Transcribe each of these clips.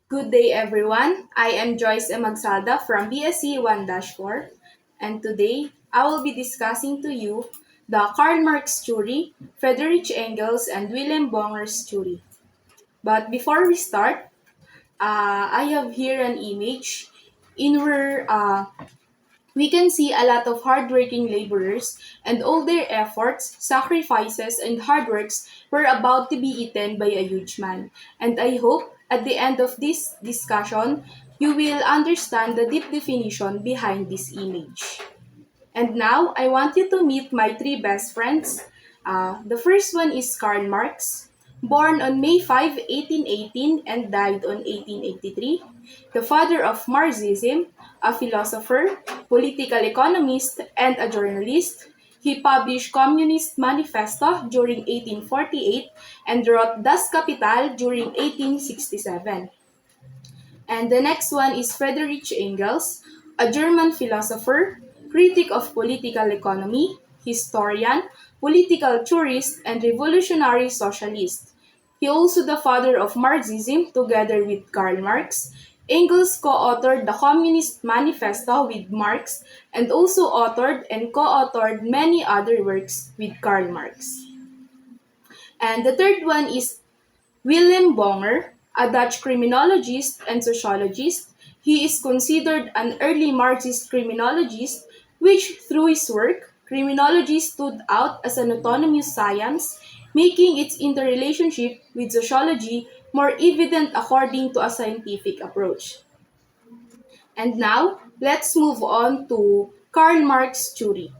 Good day, everyone. I am Joyce M. Agsalda from BSc 1-4, and today I will be discussing to you the Karl Marx theory, Friedrich Engels, and Willem Bonger's theory. But before we start, I have here an image in where we can see a lot of hardworking laborers and all their efforts, sacrifices, and hard works were about to be eaten by a huge man. And I hope at the end of this discussion, you will understand the deep definition behind this image. And now, I want you to meet my three best friends. The first one is Karl Marx, born on May 5, 1818 and died on 1883. The father of Marxism, a philosopher, political economist, and a journalist. He published Communist Manifesto during 1848 and wrote Das Kapital during 1867. And the next one is Friedrich Engels, a German philosopher, critic of political economy, historian, political theorist, and revolutionary socialist. He also the father of Marxism together with Karl Marx. Engels co-authored the Communist Manifesto with Marx and also authored and co-authored many other works with Karl Marx. And the third one is Willem Bonger, a Dutch criminologist and sociologist. He is considered an early Marxist criminologist, which through his work, criminology stood out as an autonomous science, making its interrelationship with sociology more evident according to a scientific approach. And now, let's move on to Karl Marx theory.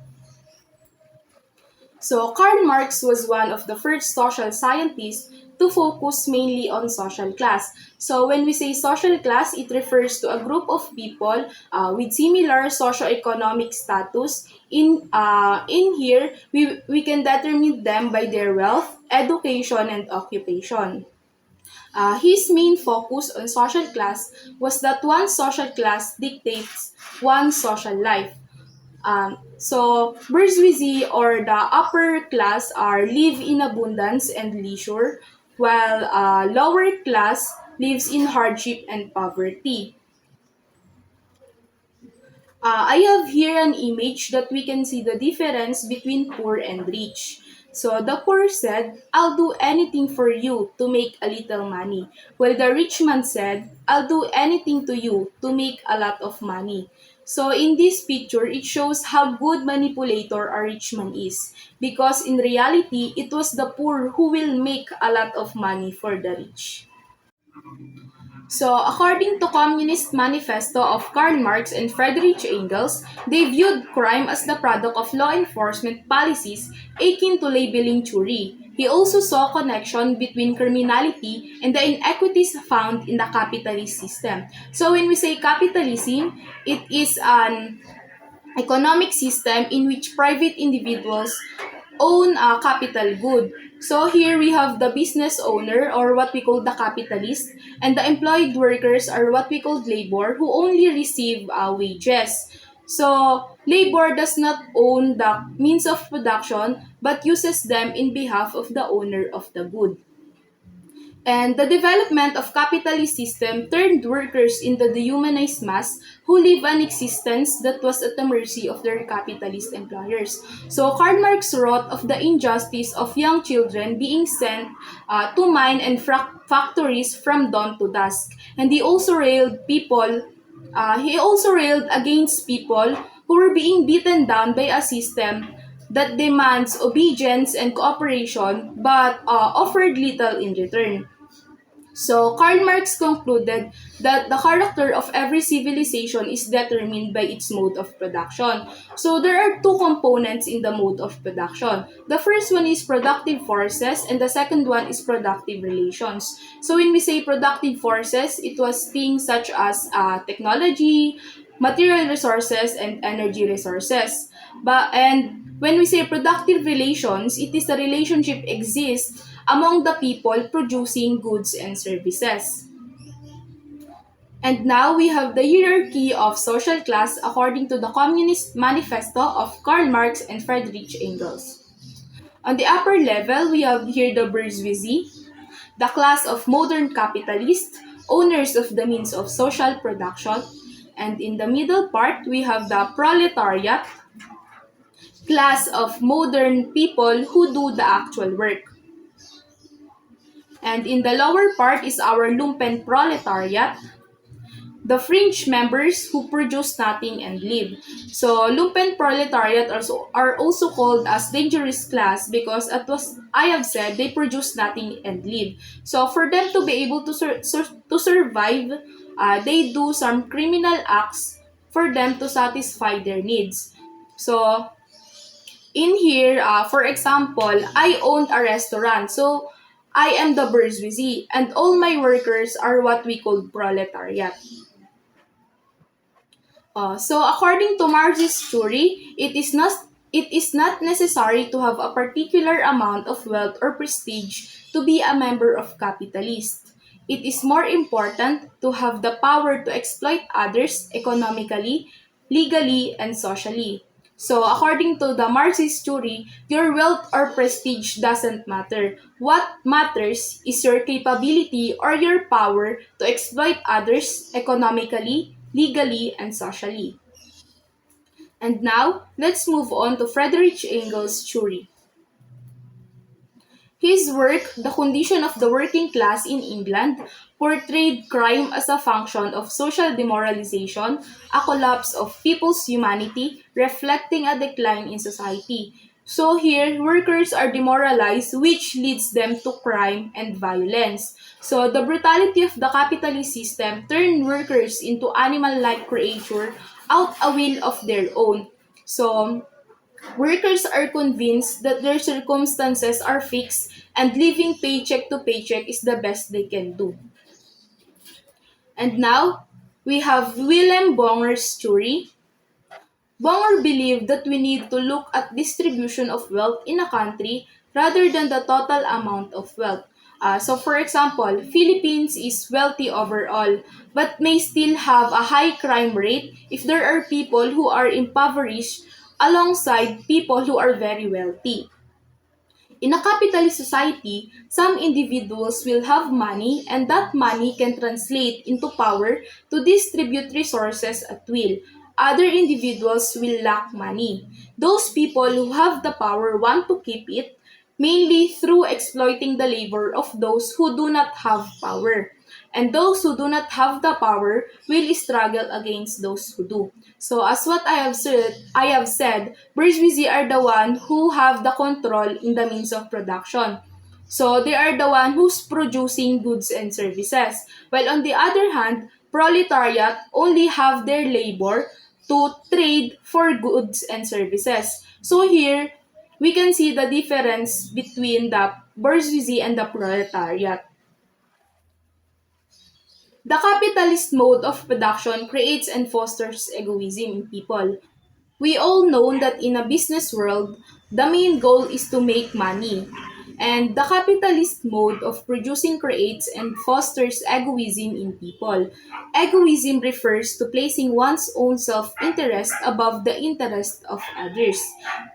So Karl Marx was one of the first social scientists to focus mainly on social class. So when we say social class, it refers to a group of people with similar socioeconomic status. In here, we can determine them by their wealth, education, and occupation. His main focus on social class was that one social class dictates one social life. Bourgeoisie or the upper class are live in abundance and leisure, while lower class lives in hardship and poverty. I have here an image that we can see the difference between poor and rich. So the poor said, I'll do anything for you to make a little money. While the rich man said, I'll do anything to you to make a lot of money. So in this picture, it shows how good manipulator a rich man is. Because in reality, it was the poor who will make a lot of money for the rich. So, according to Communist Manifesto of Karl Marx and Friedrich Engels, they viewed crime as the product of law enforcement policies akin to labeling theory. He also saw connection between criminality and the inequities found in the capitalist system. So, when we say capitalism, it is an economic system in which private individuals own a capital good. So here we have the business owner or what we call the capitalist and the employed workers are what we call labor who only receive wages. So labor does not own the means of production but uses them in behalf of the owner of the good. And the development of capitalist system turned workers into dehumanized mass who live an existence that was at the mercy of their capitalist employers. So Karl Marx wrote of the injustice of young children being sent to mine and factories from dawn to dusk. And he also railed against people who were being beaten down by a system that demands obedience and cooperation but offered little in return. So, Karl Marx concluded that the character of every civilization is determined by its mode of production. So, there are two components in the mode of production. The first one is productive forces, and the second one is productive relations. So, when we say productive forces, it was things such as technology, material resources, and energy resources. And when we say productive relations, it is the relationship exists among the people producing goods and services. And now we have the hierarchy of social class according to the Communist Manifesto of Karl Marx and Friedrich Engels. On the upper level, we have here the bourgeoisie, the class of modern capitalists owners of the means of social production. And in the middle part, we have the proletariat, class of modern people who do the actual work. And in the lower part is our lumpen proletariat, the fringe members who produce nothing and live. So lumpen proletariat are also called as dangerous class because as I have said, they produce nothing and live. So for them to be able to to survive, they do some criminal acts for them to satisfy their needs. So in here, for example, I owned a restaurant. So I am the bourgeoisie and all my workers are what we call proletariat. So according to Marx's theory, it is not necessary to have a particular amount of wealth or prestige to be a member of capitalist. It is more important to have the power to exploit others economically, legally, and socially. So according to the Marxist theory, your wealth or prestige doesn't matter. What matters is your capability or your power to exploit others economically, legally, and socially. And now, let's move on to Friedrich Engels' theory. His work, The Condition of the Working Class in England, portrayed crime as a function of social demoralization, a collapse of people's humanity, reflecting a decline in society. So here, workers are demoralized, which leads them to crime and violence. So the brutality of the capitalist system turned workers into animal-like creatures out a will of their own. So workers are convinced that their circumstances are fixed and living paycheck to paycheck is the best they can do. And now, we have Willem Bonger's story. Bonger believed that we need to look at distribution of wealth in a country rather than the total amount of wealth. So for example, Philippines is wealthy overall, but may still have a high crime rate if there are people who are impoverished alongside people who are very wealthy. In a capitalist society, some individuals will have money and that money can translate into power to distribute resources at will. Other individuals will lack money. Those people who have the power want to keep it, mainly through exploiting the labor of those who do not have power. And those who do not have the power will struggle against those who do. So as what I have said, bourgeoisie are the one who have the control in the means of production. So they are the one who's producing goods and services. While on the other hand, proletariat only have their labor to trade for goods and services. So here, we can see the difference between the bourgeoisie and the proletariat. The capitalist mode of production creates and fosters egoism in people. We all know that in a business world, the main goal is to make money. And the capitalist mode of producing creates and fosters egoism in people. Egoism refers to placing one's own self-interest above the interest of others.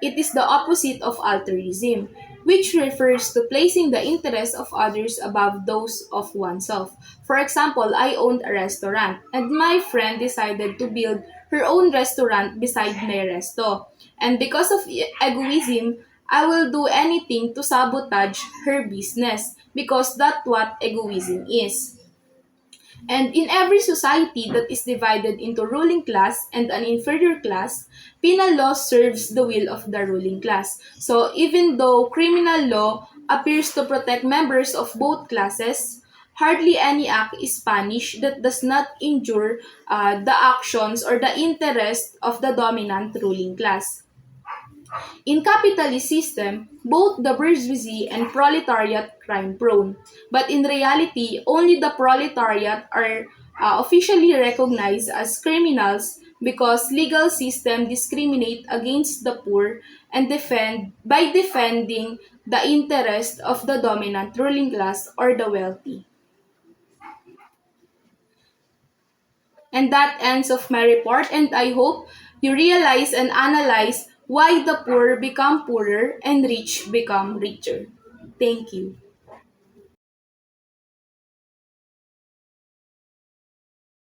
It is the opposite of altruism, which refers to placing the interests of others above those of oneself. For example, I owned a restaurant and my friend decided to build her own restaurant beside my resto. And because of egoism, I will do anything to sabotage her business because that's what egoism is. And in every society that is divided into ruling class and an inferior class, penal law serves the will of the ruling class. So even though criminal law appears to protect members of both classes, hardly any act is punished that does not injure the actions or the interest of the dominant ruling class. In capitalist system, both the bourgeoisie and proletariat crime prone. But in reality, only the proletariat are officially recognized as criminals because legal system discriminate against the poor and defending the interest of the dominant ruling class or the wealthy. And that ends of my report and I hope you realize and analyze why the poor become poorer and rich become richer. Thank you.